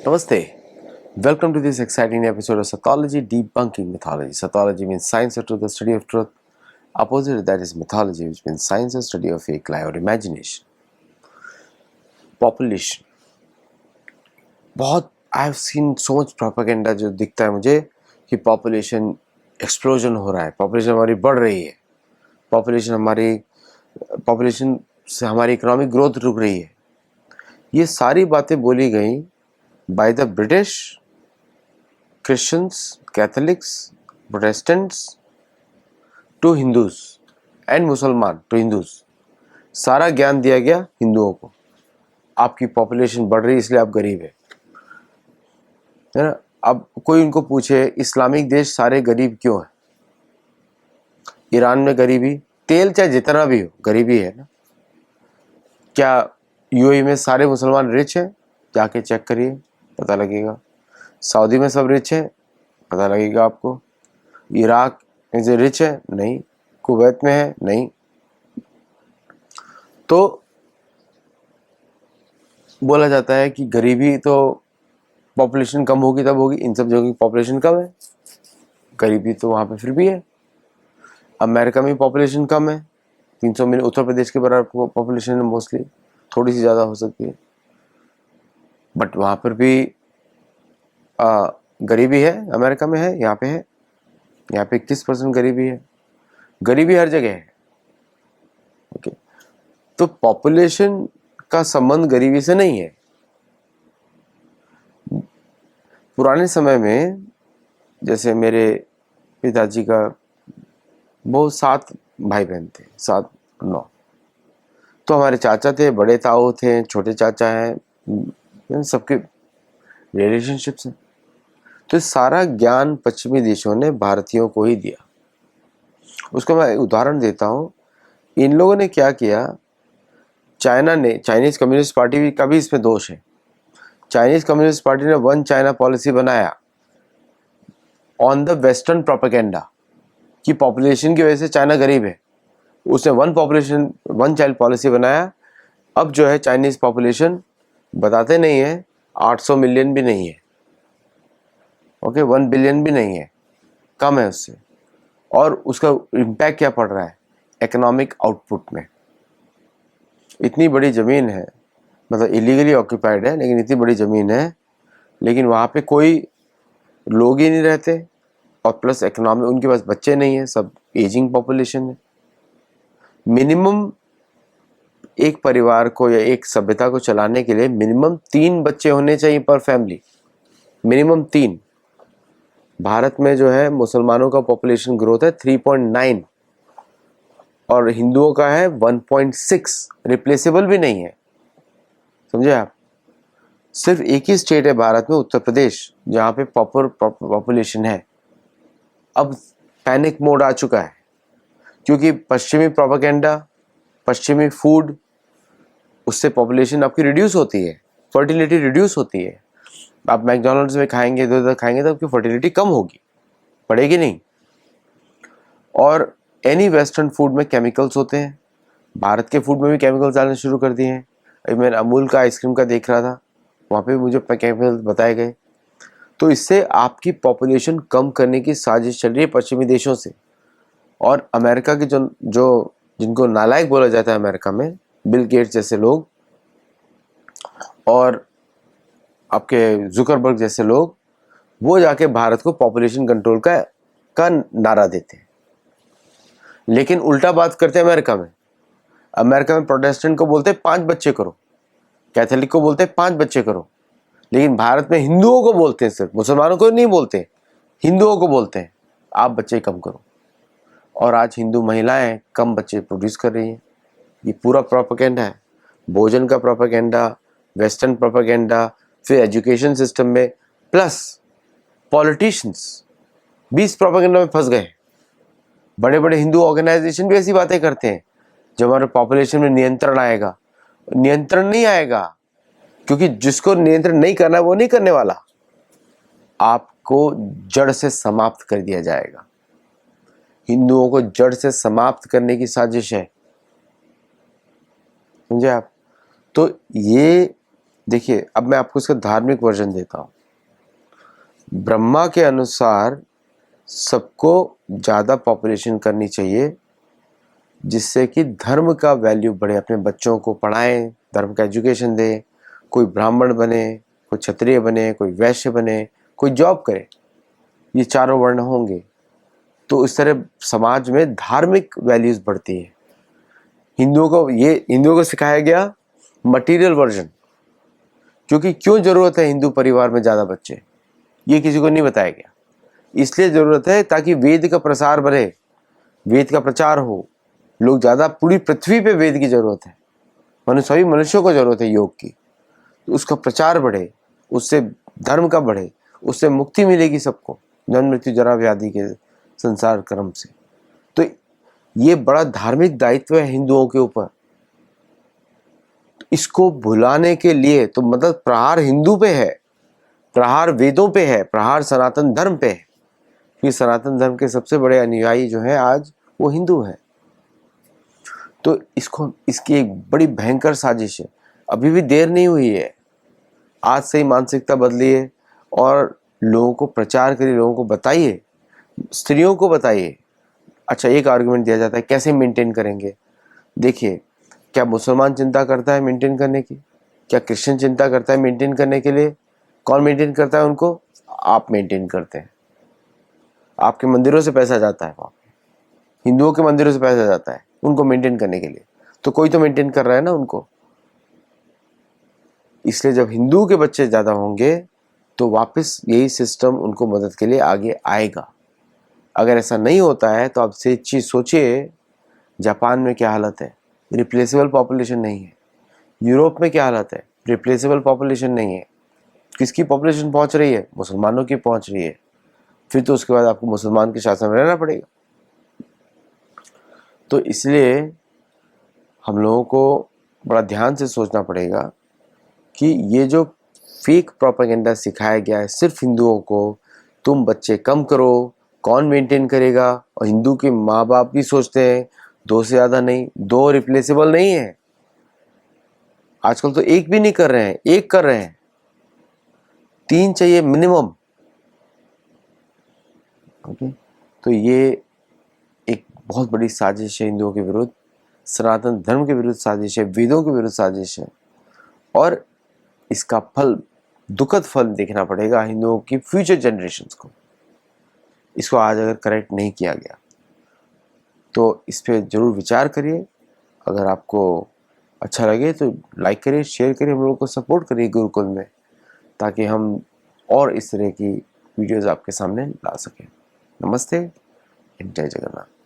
Namaste. Welcome to this exciting episode of Sathology Debunking Mythology. Sathology means science or truth, the study of truth. Opposite that is mythology, which means science or study of fake, lie or imagination. Population. बहुत I have seen so much propaganda जो दिखता है मुझे कि population explosion हो रहा है, population हमारी बढ़ रही है, पॉपुलेशन से हमारी इकोनॉमिक ग्रोथ रुक रही है. ये सारी बातें बोली गई by the British, Christians, Catholics, Protestants to Hindus and मुसलमान to Hindus. सारा ज्ञान दिया गया हिंदुओं को. आपकी पॉपुलेशन बढ़ रही है इसलिए आप गरीब है ना. अब कोई उनको पूछे इस्लामिक देश सारे गरीब क्यों है? ईरान में गरीबी, तेल चाहे जितना भी हो गरीबी है ना. क्या यूएई में सारे मुसलमान रिच हैं? जाके चेक करिए, पता लगेगा. सऊदी में सब रिच है, पता लगेगा आपको. इराक में से रिच है? नहीं. कुवैत में है? नहीं. तो बोला जाता है कि गरीबी तो पॉपुलेशन कम होगी तब होगी. इन सब जगह की पॉपुलेशन कम है, गरीबी तो वहाँ पे फिर भी है. अमेरिका में पॉपुलेशन कम है, 300 मिलियन. उत्तर प्रदेश के बराबर पॉपुलेशन है मोस्टली, थोड़ी सी ज़्यादा हो सकती है, बट वहाँ पर भी गरीबी है. अमेरिका में है, यहाँ पे है. यहाँ पे 21% गरीबी है. गरीबी हर जगह है. ओके. तो पॉपुलेशन का संबंध गरीबी से नहीं है. पुराने समय में जैसे मेरे पिताजी का वो 7 भाई बहन थे, 7-9. तो हमारे चाचा थे, बड़े ताऊ थे, छोटे चाचा हैं, सबके रिलेशनशिप्स हैं. तो सारा ज्ञान पश्चिमी देशों ने भारतीयों को ही दिया. उसको मैं उदाहरण देता हूँ. इन लोगों ने क्या किया, चाइनीज कम्युनिस्ट पार्टी का भी इसमें दोष है. चाइनीज कम्युनिस्ट पार्टी ने वन चाइना पॉलिसी बनाया ऑन द वेस्टर्न प्रोपेगेंडा कि पॉपुलेशन की वजह से चाइना गरीब है. उसने वन चाइल्ड पॉलिसी बनाया. अब जो है चाइनीज पॉपुलेशन बताते नहीं है, 800 मिलियन भी नहीं है. ओके, 1 बिलियन भी नहीं है, कम है उससे. और उसका इम्पैक्ट क्या पड़ रहा है इकोनॉमिक आउटपुट में. इतनी बड़ी ज़मीन है, मतलब इलीगली ऑक्यूपाइड है, लेकिन इतनी बड़ी ज़मीन है, लेकिन वहाँ पे कोई लोग ही नहीं रहते. और प्लस इकोनॉमी, उनके पास बच्चे नहीं हैं, सब एजिंग पॉपुलेशन है. मिनिमम एक परिवार को या एक सभ्यता को चलाने के लिए मिनिमम 3 बच्चे होने चाहिए पर फैमिली. मिनिमम 3. भारत में जो है मुसलमानों का पॉपुलेशन ग्रोथ है 3.9 और हिंदुओं का है 1.6. रिप्लेसेबल भी नहीं है, समझे आप. सिर्फ एक ही स्टेट है भारत में, उत्तर प्रदेश, जहाँ पे प्रॉपर पॉपुलेशन है. अब पैनिक मोड आ चुका है क्योंकि पश्चिमी प्रोपेगेंडा, पश्चिमी फूड, उससे पॉपुलेशन आपकी रिड्यूस होती है, फर्टिलिटी रिड्यूस होती है. आप मैकडोनल्ड्स में खाएंगे, इधर उधर खाएंगे तो आपकी फर्टिलिटी कम होगी, बढ़ेगी नहीं. और एनी वेस्टर्न फूड में केमिकल्स होते हैं. भारत के फूड में भी केमिकल्स डालने शुरू कर दिए हैं. अभी मैं अमूल का आइसक्रीम का देख रहा था, वहाँ पे मुझे केमिकल्स बताए गए. तो इससे आपकी पॉपुलेशन कम करने की साजिश चल रही है पश्चिमी देशों से. और अमेरिका के जो जिनको नालायक बोला जाता है अमेरिका में, बिल गेट्स जैसे लोग और आपके जुकरबर्ग जैसे लोग, वो जाके भारत को पॉपुलेशन कंट्रोल का नारा देते हैं. लेकिन उल्टा बात करते हैं अमेरिका में. अमेरिका में प्रोटेस्टेंट को बोलते हैं 5 बच्चे करो, कैथोलिक को बोलते हैं 5 बच्चे करो. लेकिन भारत में हिंदुओं को बोलते हैं, सिर्फ मुसलमानों को नहीं बोलते, हिंदुओं को बोलते हैं आप बच्चे कम करो. और आज हिंदू महिलाएं कम बच्चे प्रोड्यूस कर रही हैं. ये पूरा प्रोपेगेंडा है. भोजन का प्रोपेगेंडा, वेस्टर्न प्रोपेगेंडा, फिर एजुकेशन सिस्टम में, प्लस पॉलिटिशियंस भी इस प्रोपेगेंडा में फंस गए. बड़े बड़े हिंदू ऑर्गेनाइजेशन भी ऐसी बातें करते हैं जब हमारे पॉपुलेशन में नियंत्रण आएगा. नियंत्रण नहीं आएगा, क्योंकि जिसको नियंत्रण नहीं करना वो नहीं करने वाला. आपको जड़ से समाप्त कर दिया जाएगा. हिंदुओं को जड़ से समाप्त करने की साजिश है, समझे आप. तो ये देखिए, अब मैं आपको इसका धार्मिक वर्जन देता हूँ। ब्रह्मा के अनुसार सबको ज़्यादा पॉपुलेशन करनी चाहिए, जिससे कि धर्म का वैल्यू बढ़े। अपने बच्चों को पढ़ाएं, धर्म का एजुकेशन दें, कोई ब्राह्मण बने, कोई क्षत्रिय बने, कोई वैश्य बने, कोई जॉब करे, ये चारों वर्ण होंगे तो इस तरह समाज में धार्मिक वैल्यूज बढ़ती है। हिंदुओं को सिखाया गया मटेरियल वर्जन, क्योंकि क्यों जरूरत है हिंदू परिवार में ज़्यादा बच्चे, ये किसी को नहीं बताया गया। इसलिए जरूरत है ताकि वेद का प्रसार बढ़े, वेद का प्रचार हो, लोग ज़्यादा, पूरी पृथ्वी पे वेद की जरूरत है, सभी मनुष्यों को जरूरत है योग की, तो उसका प्रचार बढ़े, उससे धर्म का बढ़े, उससे मुक्ति मिलेगी सबको जन्म मृत्यु जरा व्याधि के संसार कर्म से। तो ये बड़ा धार्मिक दायित्व है हिंदुओं के ऊपर। इसको भुलाने के लिए तो मतलब प्रहार हिंदू पे है, प्रहार वेदों पे है, प्रहार सनातन धर्म पे है, क्योंकि सनातन धर्म के सबसे बड़े अनुयायी जो है आज वो हिंदू है। तो इसकी एक बड़ी भयंकर साजिश है। अभी भी देर नहीं हुई है, आज से ही मानसिकता बदलिए और लोगों को प्रचार करिए, लोगों को बताइए, स्त्रियों को बताइए। अच्छा, एक आर्गुमेंट दिया जाता है कैसे मेंटेन करेंगे। देखिए, क्या मुसलमान चिंता करता है मेंटेन करने की? क्या क्रिश्चियन चिंता करता है मेंटेन करने के लिए? कौन मेंटेन करता है उनको? आप मेंटेन करते हैं। आपके मंदिरों से पैसा जाता है, वहाँ हिंदुओं के मंदिरों से पैसा जाता है उनको मेंटेन करने के लिए, तो कोई तो मेंटेन कर रहा है ना उनको। इसलिए जब हिंदू के बच्चे ज़्यादा होंगे तो वापस यही सिस्टम उनको मदद के लिए आगे आएगा। अगर ऐसा नहीं होता है तो आप से चीज़ सोचिए, जापान में क्या हालत है, रिप्लेसेबल पॉपुलेशन नहीं है। यूरोप में क्या हालत है, रिप्लेसेबल पॉपुलेशन नहीं है। किसकी पॉपुलेशन पहुंच रही है? मुसलमानों की पहुंच रही है। फिर तो उसके बाद आपको मुसलमान के शासन में रहना पड़ेगा। तो इसलिए हम लोगों को बड़ा ध्यान से सोचना पड़ेगा कि ये जो फेक प्रोपेगेंडा सिखाया गया है सिर्फ हिंदुओं को, तुम बच्चे कम करो, कौन मेंटेन करेगा। और हिंदू के माँ बाप भी सोचते हैं 2 से ज़्यादा नहीं, 2 रिप्लेसेबल नहीं है। आजकल तो 1 भी नहीं कर रहे हैं, 1 कर रहे हैं, 3 चाहिए मिनिमम। ओके, तो ये एक बहुत बड़ी साजिश है हिंदुओं के विरुद्ध, सनातन धर्म के विरुद्ध साजिश है, वेदों के विरुद्ध साजिश है, और इसका फल, दुखद फल देखना पड़ेगा हिंदुओं की फ्यूचर जनरेशन्स को। इसको आज अगर करेक्ट नहीं किया गया तो इस पर जरूर विचार करिए। अगर आपको अच्छा लगे तो लाइक करिए, शेयर करिए, हम लोगों को सपोर्ट करिए गुरुकुल में, ताकि हम और इस तरह की वीडियोस आपके सामने ला सकें। नमस्ते, जय जगन्नाथ।